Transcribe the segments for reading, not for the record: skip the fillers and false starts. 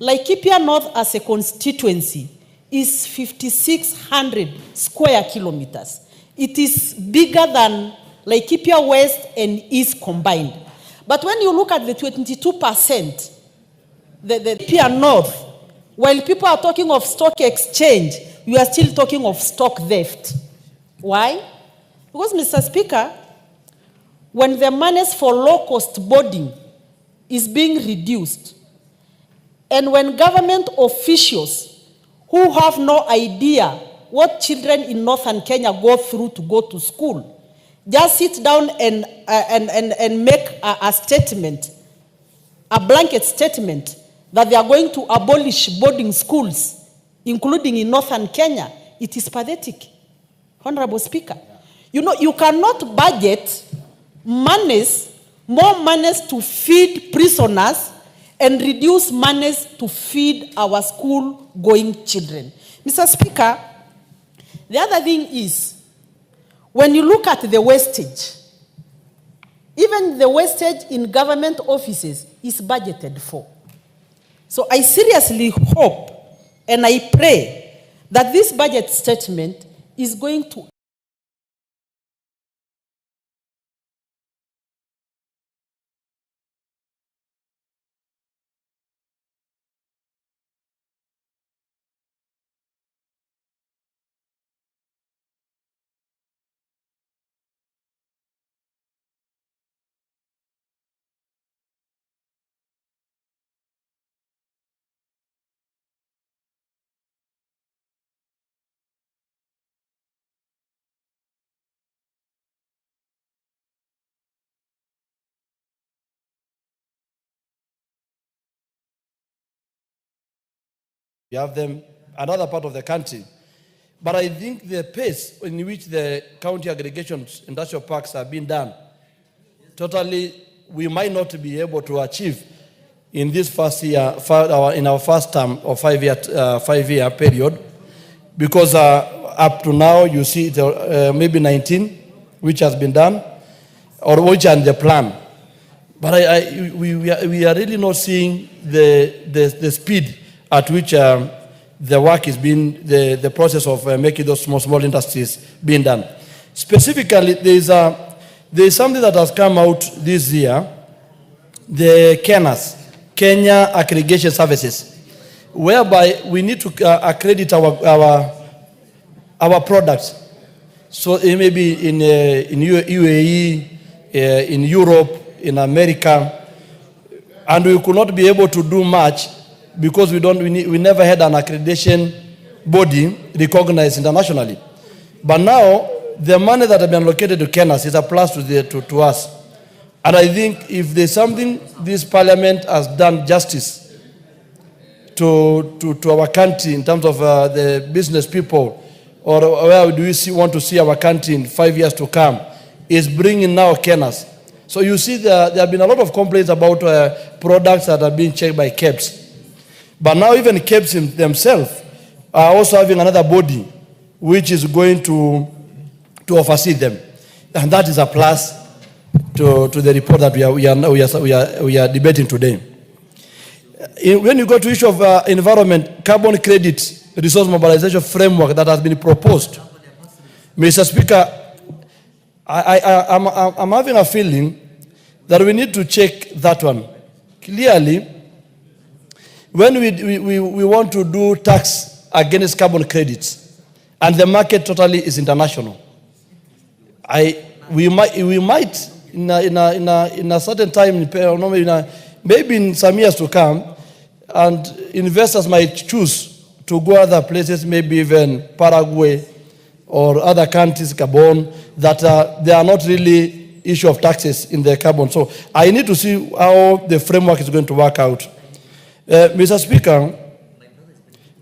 Laikipia North as a constituency is 5,600 square kilometers. It is bigger than Laikipia West and East combined. But when you look at the 22%, the Laikipia North, while people are talking of stock exchange, we are still talking of stock theft. Why? Because, Mr. Speaker, when the monies for low-cost boarding is being reduced, and when government officials who have no idea what children in northern Kenya go through to go to school just sit down and make a statement, a blanket statement, that they are going to abolish boarding schools, including in northern Kenya, it is pathetic. Honorable Speaker, you know, you cannot budget monies, more monies to feed prisoners and reduce monies to feed our school-going children. Mr. Speaker, the other thing is, when you look at the wastage, even the wastage in government offices is budgeted for. So I seriously hope and I pray that this budget statement is going to We have them another part of the country. But I think the pace in which the county aggregations, industrial parks are being done, totally we might not be able to achieve in this first year, in our first term of five-year period, because up to now you see maybe 19 which has been done, or which are in the plan. But we are really not seeing the speed at which the work is being, the process of making those small industries being done. Specifically, there is something that has come out this year, the KENAS, Kenya Aggregation Services, whereby we need to accredit our products. So it may be in UAE, in Europe, in America, and we could not be able to do much because we never had an accreditation body recognized internationally. But now, the money that has been allocated to KENAS is a plus to us. And I think if there's something this parliament has done justice to our country in terms of the business people, or where do we want to see our country in 5 years to come, is bringing now KENAS. So you see there have been a lot of complaints about products that are being checked by KEBS. But now even KEBS themselves are also having another body which is going to oversee them. And that is a plus to the report that we are debating today. When you go to issue of environment, carbon credit, resource mobilization framework that has been proposed, Mr. Speaker, I'm having a feeling that we need to check that one. Clearly, when we want to do tax against carbon credits, and the market totally is international, we might in a certain time, maybe in some years to come, and investors might choose to go other places, maybe even Paraguay or other countries, Gabon, that they are not really issue of taxes in the carbon. So I need to see how the framework is going to work out. Mr. Speaker,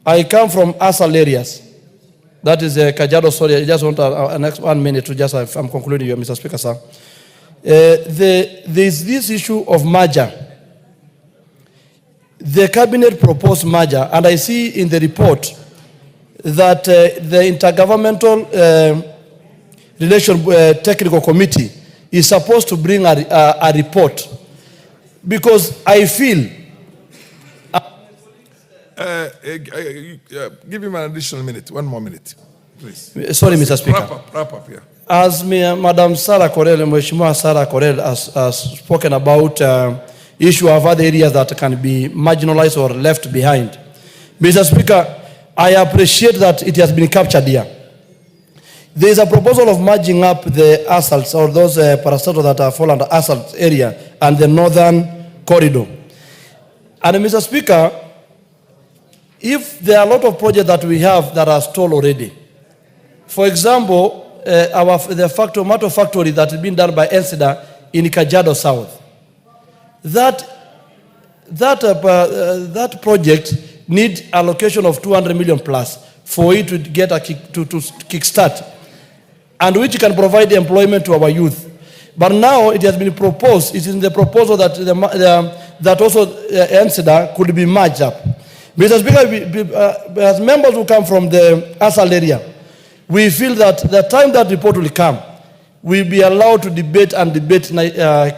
I come from ASAL areas. That is Kajiado, sorry, I just want a next 1 minute to just, I'm concluding here, Mr. Speaker, sir. There's this issue of merger. The cabinet proposed merger, and I see in the report that the Intergovernmental Technical Committee is supposed to bring a report, because I feel Give him an additional minute, 1 more minute, please. Sorry, Mr. Speaker. Wrap up here. As Madam Sarah Korel, Mheshimiwa Sarah Korel has spoken about issue of other areas that can be marginalized or left behind. Mr. Speaker, I appreciate that it has been captured here. There is a proposal of merging up the assaults or those parastatals that fall under assault area and the northern corridor. And Mr. Speaker, if there are a lot of projects that we have that are stalled already, for example, the tomato factory that is being done by Ensida in Kajiado South, that project needs allocation of 200 million plus for it to get a kickstart, and which can provide employment to our youth. But now it has been proposed, it's in the proposal that that also Ensida could be merged up. Mr. Speaker, as members who come from the ASAL area, we feel that the time that report will come, we'll be allowed to debate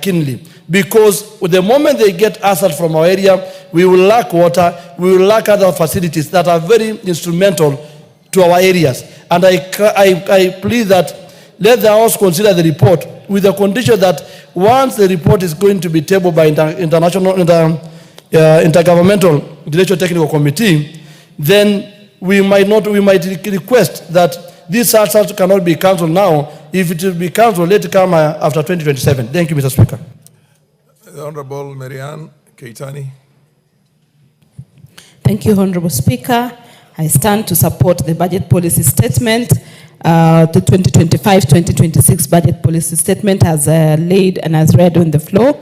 keenly. Because the moment they get assault from our area, we will lack water, we will lack other facilities that are very instrumental to our areas. And I plead that let the House consider the report with the condition that once the report is going to be tabled by Intergovernmental Intellectual Technical Committee, then we might request that this assault cannot be cancelled now. If it will be cancelled, let it come after 2027. Thank you, Mr. Speaker. The Honorable Marianne Keitani. Thank you, Honorable Speaker. I stand to support the budget policy statement. The 2025-2026 budget policy statement as laid and as read on the floor.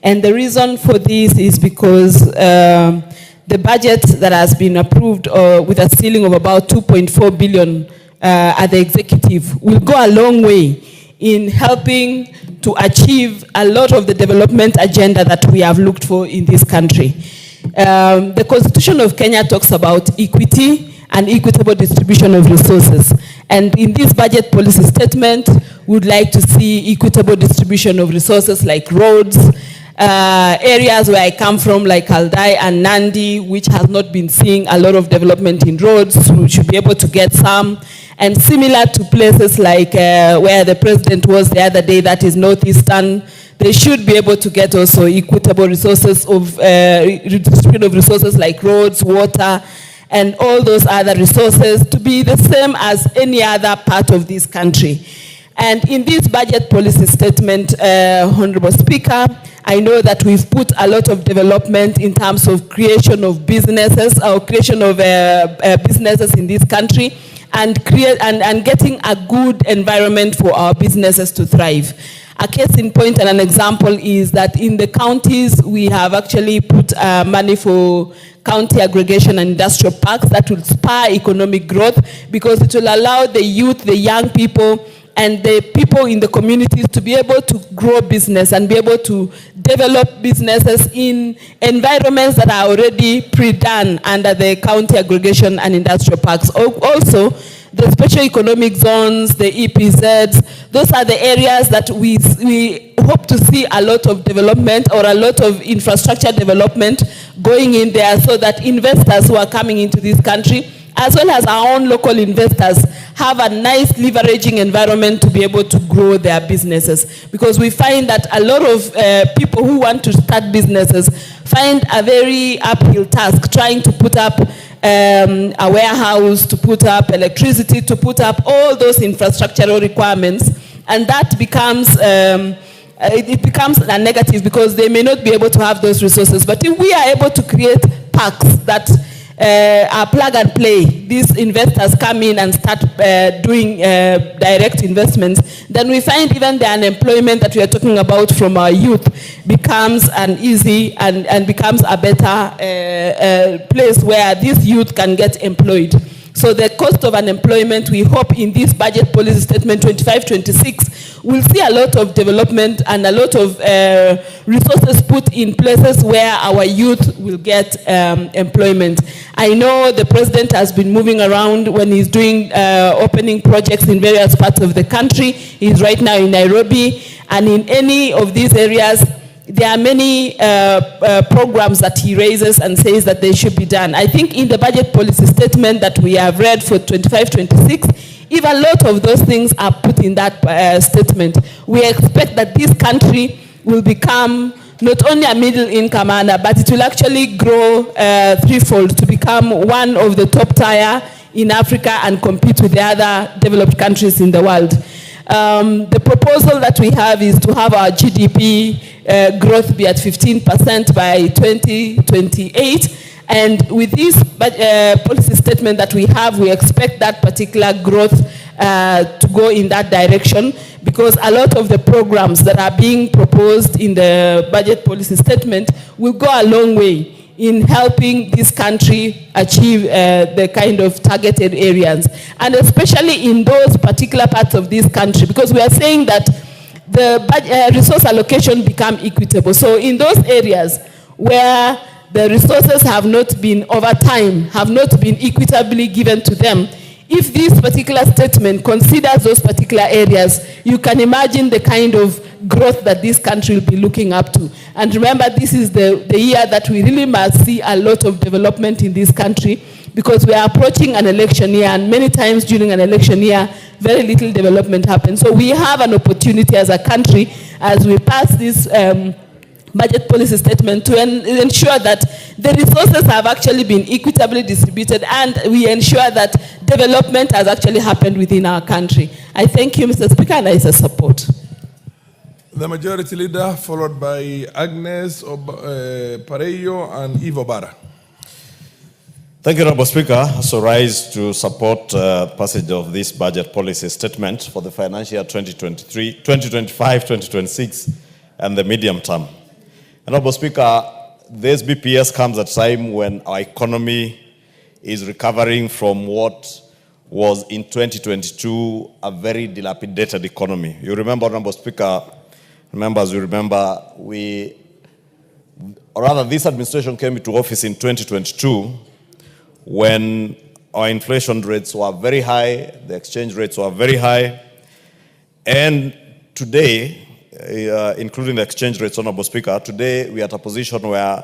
And the reason for this is because the budget that has been approved with a ceiling of about 2.4 billion at the executive will go a long way in helping to achieve a lot of the development agenda that we have looked for in this country. The Constitution of Kenya talks about equity and equitable distribution of resources. And in this budget policy statement, we would like to see equitable distribution of resources like roads, areas where I come from like Aldai and Nandi, which has not been seeing a lot of development in roads, so we should be able to get some. And similar to places like where the president was the other day, that is Northeastern, they should be able to get also equitable resources of redistribution of resources like roads, water, and all those other resources to be the same as any other part of this country. And in this budget policy statement, Honorable Speaker, I know that we've put a lot of development in terms of creation of businesses, or creation of businesses in this country, and getting a good environment for our businesses to thrive. A case in point and an example is that in the counties, we have actually put money for county aggregation and industrial parks that will spur economic growth, because it will allow the youth, the young people, and the people in the communities to be able to grow business and be able to develop businesses in environments that are already pre-done under the county aggregation and industrial parks. Also, the special economic zones, the EPZs, those are the areas that we hope to see a lot of development or a lot of infrastructure development going in there, so that investors who are coming into this country, as well as our own local investors, have a nice leveraging environment to be able to grow their businesses. Because we find that a lot of people who want to start businesses find a very uphill task trying to put up a warehouse, to put up electricity, to put up all those infrastructural requirements, and that becomes it becomes a negative because they may not be able to have those resources. But if we are able to create parks that are plug and play, these investors come in and start doing direct investments, then we find even the unemployment that we are talking about from our youth becomes an easy and becomes a better place where this youth can get employed. So the cost of unemployment, we hope in this budget policy statement 25-26, we'll see a lot of development and a lot of resources put in places where our youth will get employment. I know the president has been moving around when he's doing opening projects in various parts of the country. He's right now in Nairobi, and in any of these areas, there are many programs that he raises and says that they should be done. I think in the budget policy statement that we have read for 25-26, if a lot of those things are put in that statement, we expect that this country will become not only a middle income earner, but it will actually grow threefold to become one of the top tier in Africa and compete with the other developed countries in the world. The proposal that we have is to have our GDP growth be at 15% by 2028. And with this policy statement that we have, we expect that particular growth to go in that direction, because a lot of the programs that are being proposed in the budget policy statement will go a long way in helping this country achieve the kind of targeted areas, and especially in those particular parts of this country, because we are saying that the resource allocation become equitable. So in those areas where the resources have not been over time, have not been equitably given to them, if this particular statement considers those particular areas, you can imagine the kind of growth that this country will be looking up to. And remember, this is the year that we really must see a lot of development in this country, because we are approaching an election year, and many times during an election year, very little development happens. So we have an opportunity as a country, as we pass this budget policy statement, to ensure that the resources have actually been equitably distributed, and we ensure that development has actually happened within our country. I thank you, Mr. Speaker, and I support. The Majority Leader, followed by Agnes Pareyo and Ivo Bara. Thank you, Honorable Speaker. I also rise to support passage of this budget policy statement for the financial year 2025, 2026, and the medium term. Honorable Speaker, this BPS comes at a time when our economy is recovering from what was in 2022 a very dilapidated economy. You remember, Honorable Speaker, members, you remember, this administration came into office in 2022 when our inflation rates were very high, the exchange rates were very high, and today, including the exchange rates, Honorable Speaker, today we are at a position where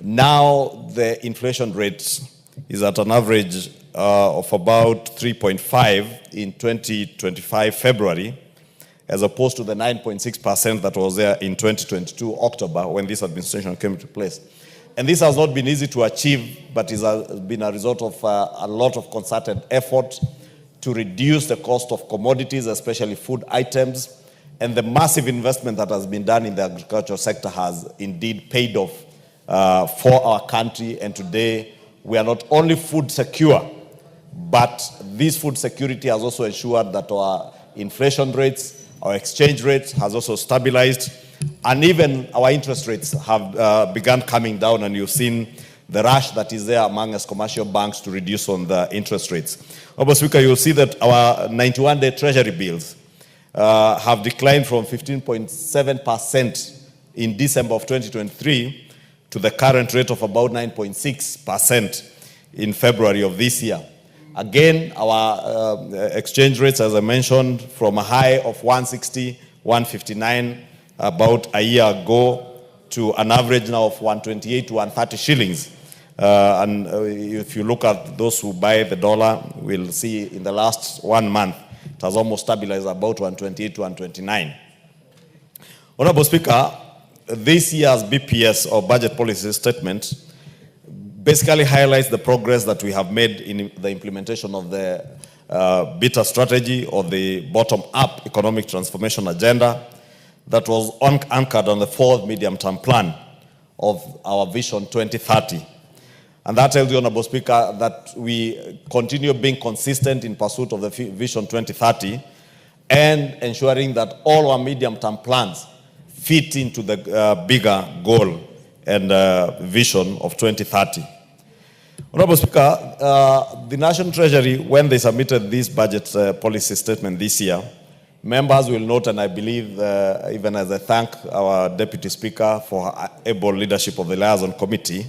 now the inflation rate is at an average of about 3.5 in 2025 February, as opposed to the 9.6% that was there in 2022 October when this administration came into place. And this has not been easy to achieve, but it has been a result of a lot of concerted effort to reduce the cost of commodities, especially food items, and the massive investment that has been done in the agricultural sector has indeed paid off for our country. And today, we are not only food secure, but this food security has also ensured that our inflation rates, our exchange rates has also stabilized, and even our interest rates have begun coming down, and you've seen the rush that is there among us commercial banks to reduce on the interest rates. Honorable Speaker, you'll see that our 91-day treasury bills have declined from 15.7% in December of 2023 to the current rate of about 9.6% in February of this year. Again, our exchange rates, as I mentioned, from a high of 160, 159 about a year ago to an average now of 128 to 130 shillings. And if you look at those who buy the dollar, we'll see in the last 1 month, it has almost stabilized about 128 to 129. Honorable Speaker, this year's BPS, or budget policy statement, basically highlights the progress that we have made in the implementation of the BETA strategy, or the bottom-up economic transformation agenda that was anchored on the 4th medium-term plan of our Vision 2030. And that tells you, Honorable Speaker, that we continue being consistent in pursuit of the Vision 2030 and ensuring that all our medium-term plans fit into the bigger goal and vision of 2030. Honorable Speaker, the National Treasury, when they submitted this budget policy statement this year, members will note, and I believe, even as I thank our Deputy Speaker for able leadership of the Liaison Committee,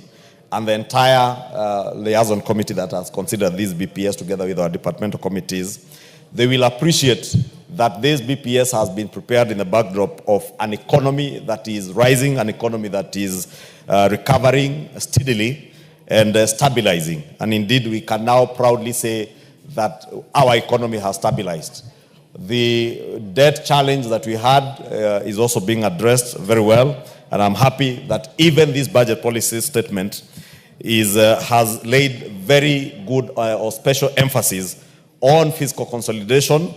and the entire Liaison Committee that has considered this BPS together with our departmental committees, they will appreciate that this BPS has been prepared in the backdrop of an economy that is rising, an economy that is recovering steadily and stabilizing. And indeed, we can now proudly say that our economy has stabilized. The debt challenge that we had is also being addressed very well, and I'm happy that even this budget policy statement has laid very good or special emphasis on fiscal consolidation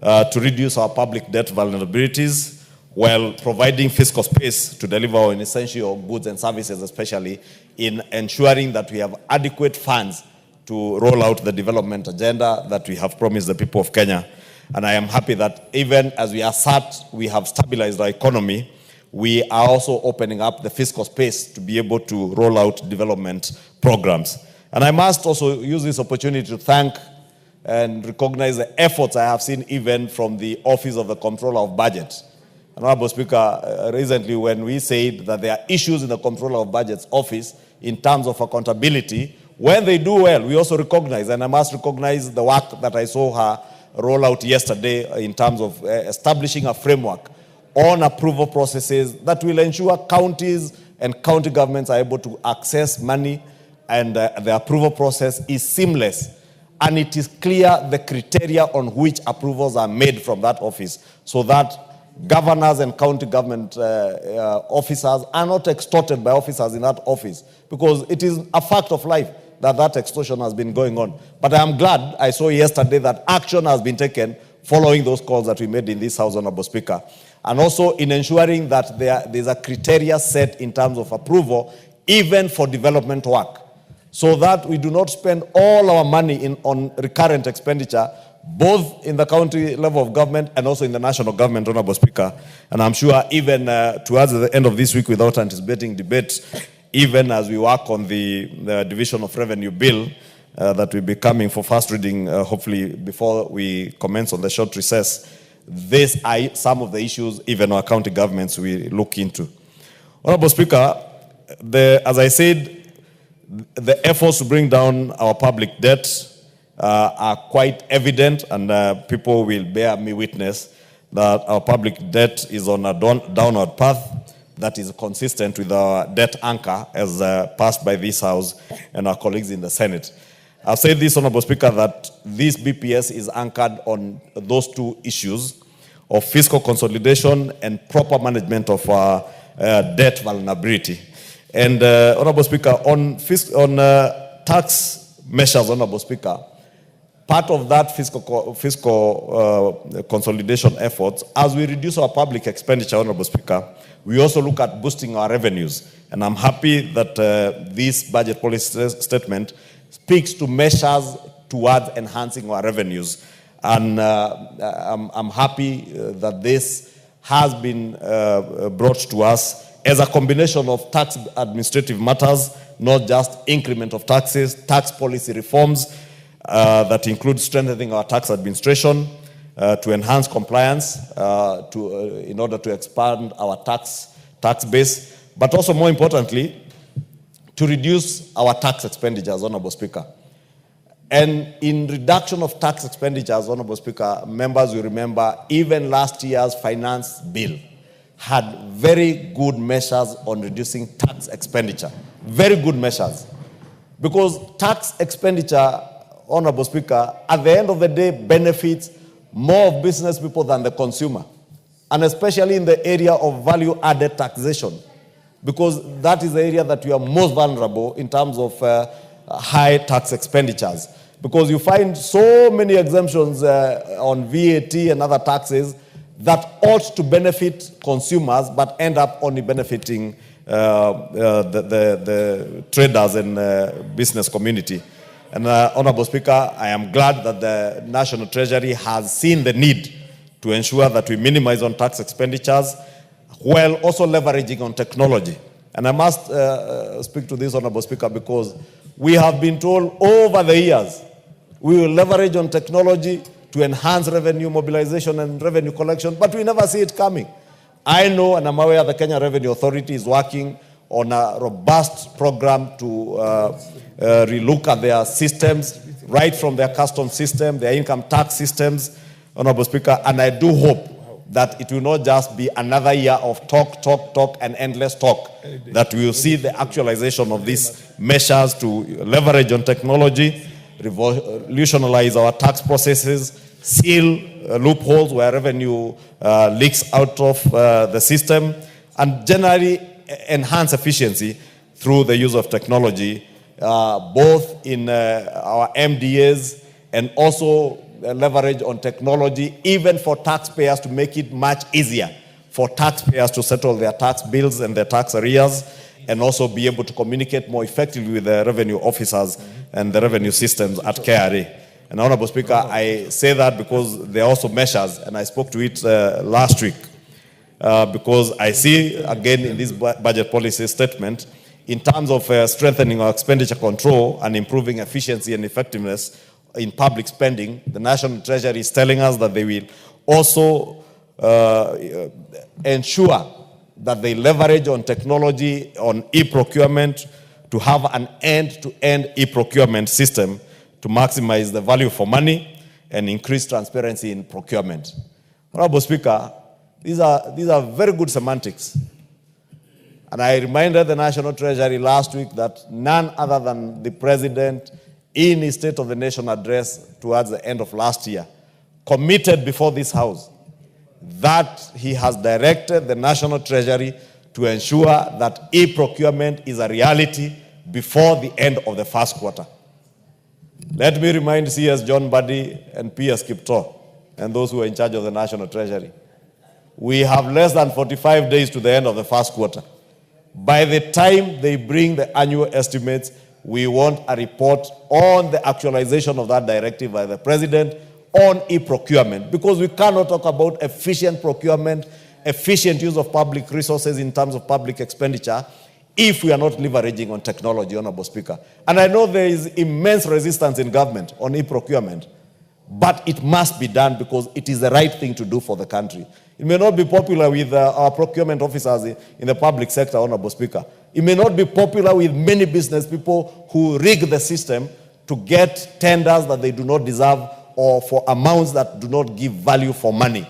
to reduce our public debt vulnerabilities while providing fiscal space to deliver on essential goods and services, especially in ensuring that we have adequate funds to roll out the development agenda that we have promised the people of Kenya. And I am happy that even as we assert we have stabilized our economy, we are also opening up the fiscal space to be able to roll out development programs. And I must also use this opportunity to thank and recognize the efforts I have seen even from the Office of the Comptroller of Budget. Honorable Speaker, recently when we said that there are issues in the Comptroller of Budget's office in terms of accountability, when they do well, we also recognize, and I must recognize the work that I saw her roll out yesterday in terms of establishing a framework on approval processes that will ensure counties and county governments are able to access money, and the approval process is seamless. And it is clear the criteria on which approvals are made from that office, so that governors and county government officers are not extorted by officers in that office, because it is a fact of life that extortion has been going on. But I am glad I saw yesterday that action has been taken following those calls that we made in this House, Honorable Speaker. And also in ensuring that there's a criteria set in terms of approval, even for development work, so that we do not spend all our money on recurrent expenditure, both in the county level of government and also in the national government, Honorable Speaker. And I'm sure even towards the end of this week, without anticipating debate, even as we work on the Division of Revenue Bill that will be coming for first reading, hopefully before we commence on the short recess, these are some of the issues even our county governments will look into. Honorable Speaker, as I said, the efforts to bring down our public debt are quite evident, and people will bear me witness that our public debt is on a downward path that is consistent with our debt anchor as passed by this House and our colleagues in the Senate. I've said this, Honorable Speaker, that this BPS is anchored on those two issues of fiscal consolidation and proper management of our debt vulnerability. And Honorable Speaker, on tax measures, Honorable Speaker, part of that fiscal consolidation efforts, as we reduce our public expenditure, Honorable Speaker, we also look at boosting our revenues. And I'm happy that this budget policy statement speaks to measures towards enhancing our revenues. And I'm happy that this has been brought to us as a combination of tax administrative matters, not just increment of taxes, tax policy reforms that include strengthening our tax administration to enhance compliance in order to expand our tax base, but also more importantly, to reduce our tax expenditures, Honorable Speaker. And in reduction of tax expenditures, Honorable Speaker, members will remember even last year's finance bill had very good measures on reducing tax expenditure. Very good measures. Because tax expenditure, Honorable Speaker, at the end of the day benefits more of business people than the consumer. And especially in the area of value-added taxation. Because that is the area that we are most vulnerable in terms of high tax expenditures. Because you find so many exemptions on VAT and other taxes that ought to benefit consumers but end up only benefiting the traders and business community. And Honorable Speaker, I am glad that the National Treasury has seen the need to ensure that we minimize on tax expenditures while also leveraging on technology. And I must speak to this, Honorable Speaker, because we have been told over the years we will leverage on technology to enhance revenue mobilization and revenue collection, but we never see it coming. I know and I'm aware the Kenya Revenue Authority is working on a robust program to relook at their systems, right from their custom system, their income tax systems, Honorable Speaker, and I do hope that it will not just be another year of talk, and endless talk, that we will see the actualization of these measures to leverage on technology, revolutionize our tax processes, seal loopholes where revenue leaks out of the system, and generally enhance efficiency through the use of technology, both in our MDAs and also leverage on technology, even for taxpayers, to make it much easier for taxpayers to settle their tax bills and their tax arrears, and also be able to communicate more effectively with the revenue officers and the revenue systems at KRA. And Honorable Speaker, I say that because there are also measures, and I spoke to it last week, because I see, again, in this budget policy statement, in terms of strengthening our expenditure control and improving efficiency and effectiveness in public spending, the National Treasury is telling us that they will also ensure that they leverage on technology, on e-procurement, to have an end-to-end e-procurement system to maximize the value for money and increase transparency in procurement. Honorable Speaker, these are very good semantics. And I reminded the National Treasury last week that none other than the President, in his State of the Nation address towards the end of last year, committed before this House that he has directed the National Treasury to ensure that e-procurement is a reality before the end of the first quarter. Let me remind CS John Buddy and PS Kipto and those who are in charge of the National Treasury. We have less than 45 days to the end of the first quarter. By the time they bring the annual estimates, we want a report on the actualization of that directive by the President on e-procurement, because we cannot talk about efficient procurement, efficient use of public resources in terms of public expenditure, if we are not leveraging on technology, Honorable Speaker. And I know there is immense resistance in government on e-procurement, but it must be done because it is the right thing to do for the country. It may not be popular with our procurement officers in the public sector, Honorable Speaker. It may not be popular with many business people who rig the system to get tenders that they do not deserve or for amounts that do not give value for money.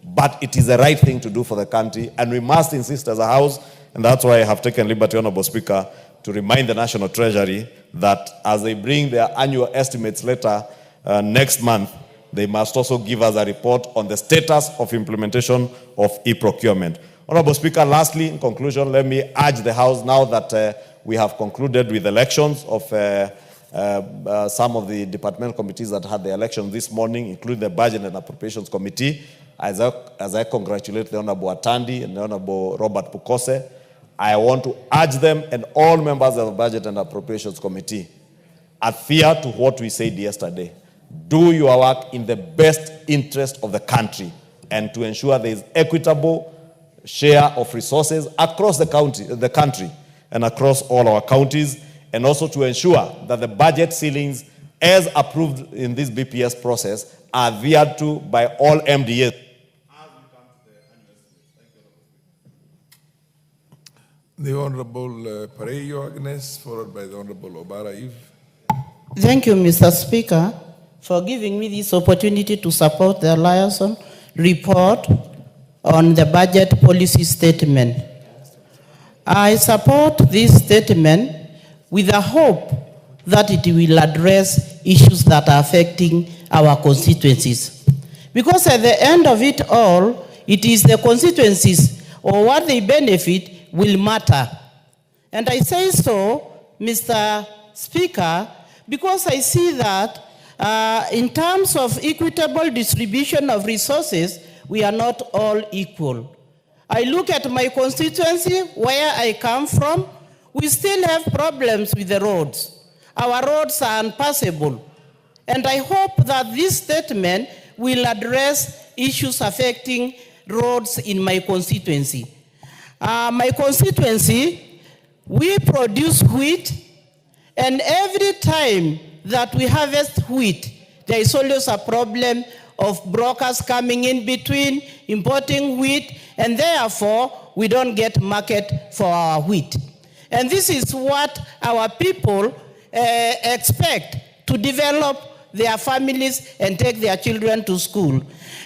But it is the right thing to do for the country, and we must insist as a House, and that's why I have taken liberty, Honorable Speaker, to remind the National Treasury that as they bring their annual estimates later next month, they must also give us a report on the status of implementation of e-procurement. Honorable Speaker, lastly, in conclusion, let me urge the House, now that we have concluded with elections of some of the departmental committees that had the election this morning, including the Budget and Appropriations Committee, as I congratulate the Honorable Atandi and the Honorable Robert Pukose, I want to urge them and all members of the Budget and Appropriations Committee, adhere to what we said yesterday. Do your work in the best interest of the country and to ensure there is equitable share of resources across the country and across all our counties, and also to ensure that the budget ceilings as approved in this BPS process are adhered to by all MDAs. The Honorable Parejo Agnes, followed by the Honorable Obara Eve. Thank you, Mr. Speaker, for giving me this opportunity to support the liaison report on the budget policy statement. I support this statement with the hope that it will address issues that are affecting our constituencies. Because at the end of it all, it is the constituencies or what they benefit will matter. And I say so, Mr. Speaker, because I see that in terms of equitable distribution of resources, we are not all equal. I look at my constituency, where I come from, we still have problems with the roads. Our roads are unpassable. And I hope that this statement will address issues affecting roads in my constituency. My constituency, we produce wheat, and every time that we harvest wheat, there is always a problem of brokers coming in between, importing wheat, and therefore we don't get market for our wheat. And this is what our people expect to develop their families and take their children to school.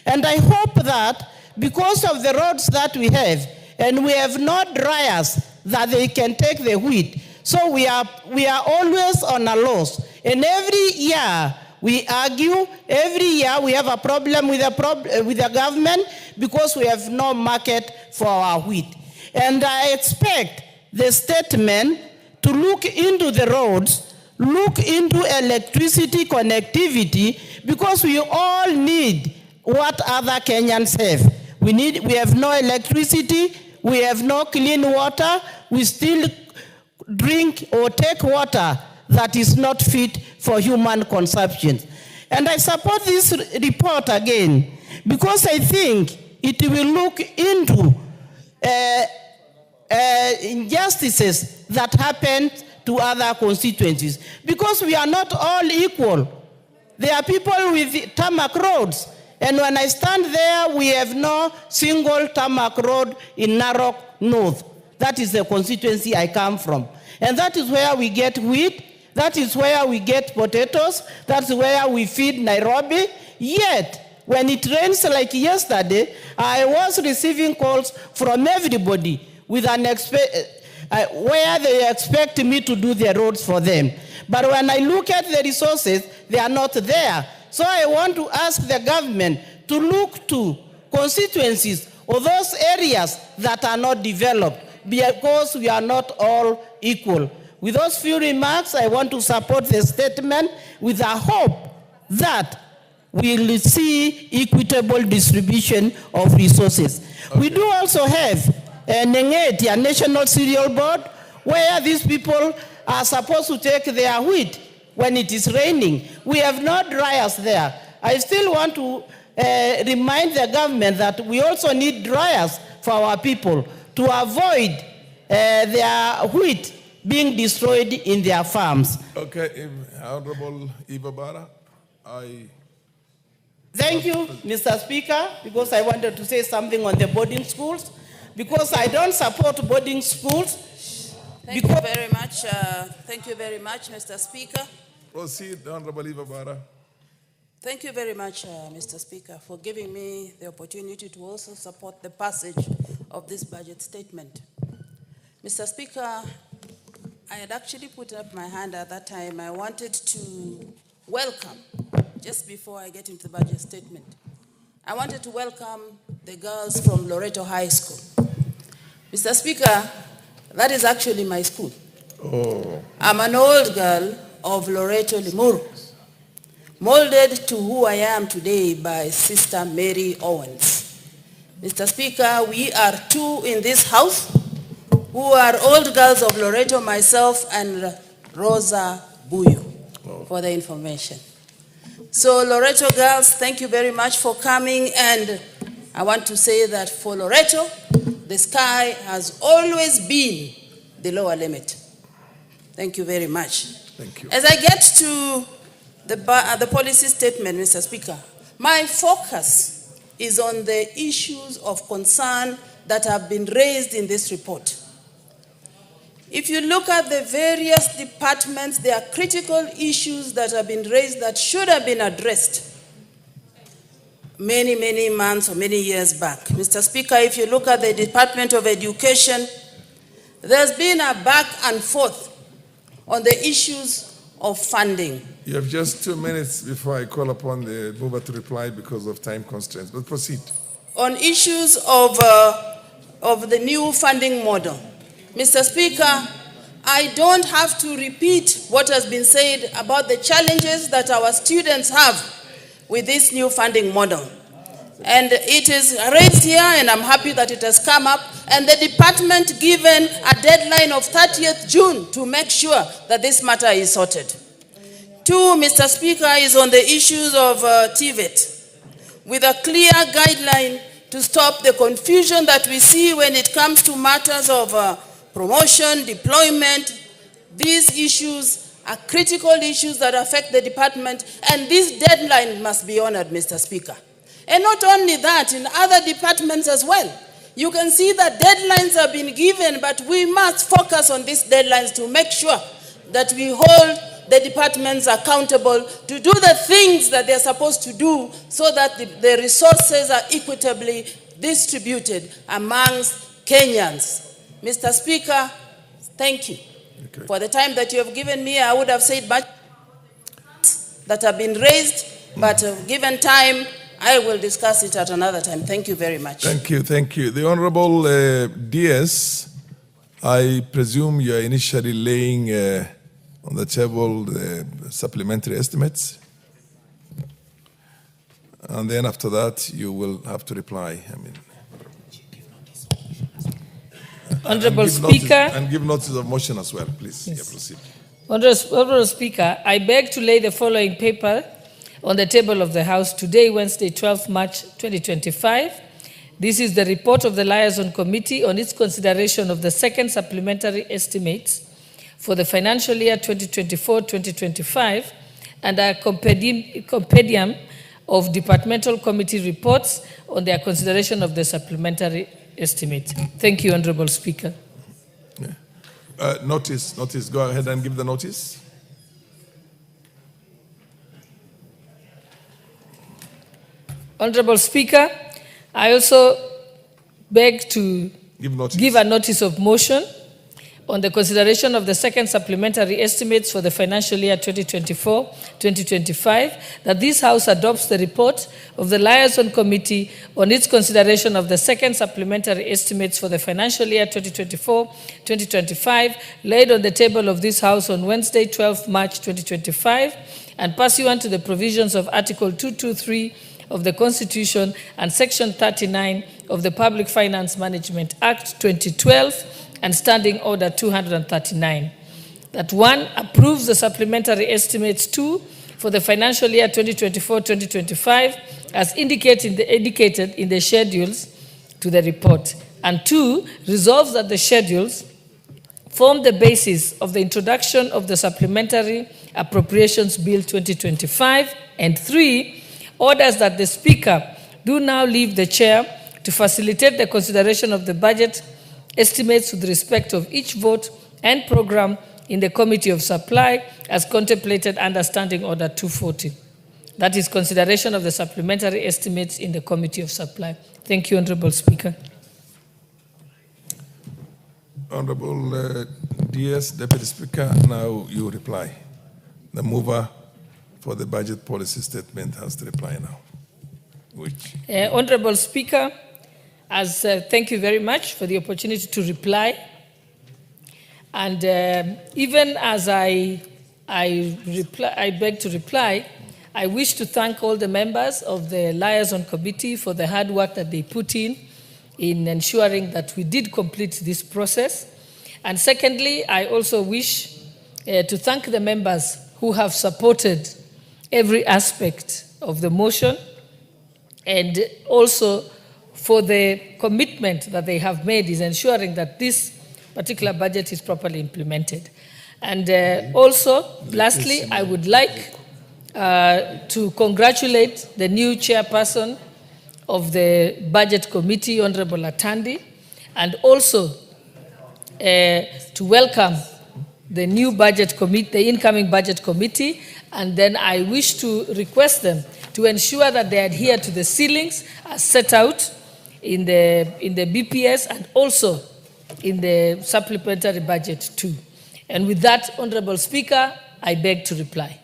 And I hope that because of the roads that we have, and we have no dryers that they can take the wheat, so we are always on a loss. And every year we argue, every year we have a problem with the government because we have no market for our wheat. And I expect the statement to look into the roads, look into electricity connectivity, because we all need what other Kenyans have. We have no electricity, we have no clean water, we still drink or take water that is not fit for human consumption. And I support this report again because I think it will look into injustices that happen to other constituencies, because we are not all equal. There are people with tarmac roads, and when I stand there, we have no single tarmac road in Narok North. That is the constituency I come from. And that is where we get wheat, that is where we get potatoes, that's where we feed Nairobi. Yet, when it rains like yesterday, I was receiving calls from everybody with an where they expect me to do the roads for them. But when I look at the resources, they are not there. So I want to ask the government to look to constituencies or those areas that are not developed, because we are not all equal. With those few remarks, I want to support the statement with a hope that we'll see equitable distribution of resources. Okay. We do also have a National Cereal Board, where these people are supposed to take their wheat when it is raining. We have no dryers there. I still want to remind the government that we also need dryers for our people to avoid their wheat being destroyed in their farms. Okay, Honorable Eva Bara, Thank you, Mr. Speaker, because I wanted to say something on the boarding schools, because I don't support boarding schools. Thank you very much. Thank you very much, Mr. Speaker. Proceed, Honorable Eva Bara. Thank you very much, Mr. Speaker, for giving me the opportunity to also support the passage of this budget statement. Mr. Speaker, I had actually put up my hand at that time. I wanted to welcome, just before I get into the budget statement, I wanted to welcome the girls from Loreto High School. Mr. Speaker, that is actually my school. Oh. I'm an old girl of Loreto Limuru, molded to who I am today by Sister Mary Owens. Mr. Speaker, we are two in this house who are old girls of Loreto, myself and Rosa Buyu, for the information. So Loreto girls, thank you very much for coming, and I want to say that for Loreto, the sky has always been the lower limit. Thank you very much. Thank you. As I get to the policy statement, Mr. Speaker, my focus is on the issues of concern that have been raised in this report. If you look at the various departments, there are critical issues that have been raised that should have been addressed many, many months or many years back. Mr. Speaker, if you look at the Department of Education, there's been a back and forth on the issues of funding. You have just 2 minutes before I call upon the mover to reply because of time constraints, but proceed. On issues of the new funding model, Mr. Speaker, I don't have to repeat what has been said about the challenges that our students have with this new funding model. And it is raised here, and I'm happy that it has come up, and the department given a deadline of 30th June to make sure that this matter is sorted. 2, Mr. Speaker, is on the issues of TVET, with a clear guideline to stop the confusion that we see when it comes to matters of promotion, deployment. These issues are critical issues that affect the department, and this deadline must be honored, Mr. Speaker. And not only that, in other departments as well. You can see that deadlines have been given, but we must focus on these deadlines to make sure that we hold the departments accountable to do the things that they're supposed to do so that the resources are equitably distributed amongst Kenyans. Mr. Speaker, thank you. Okay. For the time that you have given me, I would have said much that have been raised, but given time, I will discuss it at another time. Thank you very much. Thank you, thank you. The Honorable DS, I presume you are initially laying on the table the supplementary estimates. And then after that, you will have to reply. I mean, Honorable Speaker. And give notice of motion as well, please. Yes. Yeah, proceed. Honorable Speaker, I beg to lay the following paper on the table of the House today, Wednesday, 12 March 2025. This is the report of the Liaison Committee on its consideration of the second supplementary estimates for the financial year 2024-2025 and a compendium of departmental committee reports on their consideration of the supplementary estimate. Thank you, Honorable Speaker. Yeah. Notice. Go ahead and give the notice. Honorable Speaker, I also beg to give a notice of motion on the consideration of the second supplementary estimates for the financial year 2024-2025, that this House adopts the report of the Liaison Committee on its consideration of the second supplementary estimates for the financial year 2024-2025, laid on the table of this House on Wednesday, 12 March 2025, and pursuant to the provisions of Article 223 of the Constitution and Section 39 of the Public Finance Management Act 2012, and Standing Order 239. That 1, approves the supplementary estimates 2 for the financial year 2024-2025 as indicated in the schedules to the report. And 2, resolves that the schedules form the basis of the introduction of the Supplementary Appropriations Bill 2025. And 3, orders that the Speaker do now leave the chair to facilitate the consideration of the budget estimates with respect of each vote and program in the Committee of Supply as contemplated under Standing Order 240. That is consideration of the supplementary estimates in the Committee of Supply. Thank you, Honorable Speaker. Honorable DS, Deputy Speaker, now you reply. The mover for the budget policy statement has to reply now. Honorable Speaker, thank you very much for the opportunity to reply. And even as I beg to reply, I wish to thank all the members of the Liaison Committee for the hard work that they put in ensuring that we did complete this process. And secondly, I also wish to thank the members who have supported every aspect of the motion, and also for the commitment that they have made is ensuring that this particular budget is properly implemented. And also, lastly, I would like to congratulate the new chairperson of the Budget Committee, Honorable Atandi, and also to welcome the new budget committee, the incoming budget committee, and then I wish to request them to ensure that they adhere to the ceilings as set out in the BPS and also in the supplementary budget too. And with that, Honorable Speaker, I beg to reply.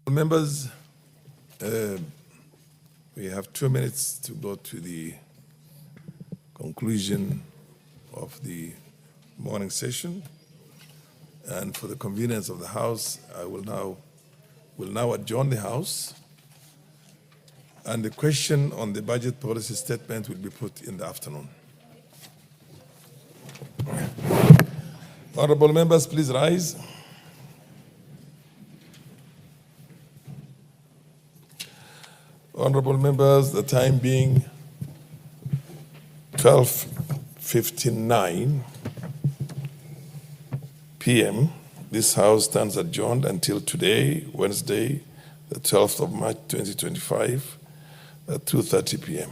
Members, we have 2 minutes to go to the conclusion of the morning session. And for the convenience of the House, I will now adjourn the House and the question on the budget policy statement will be put in the afternoon. Honorable members, please rise. Honorable members, the time being 12:59 p.m., this House stands adjourned until today, Wednesday, the 12th of March 2025, at 2:30 p.m.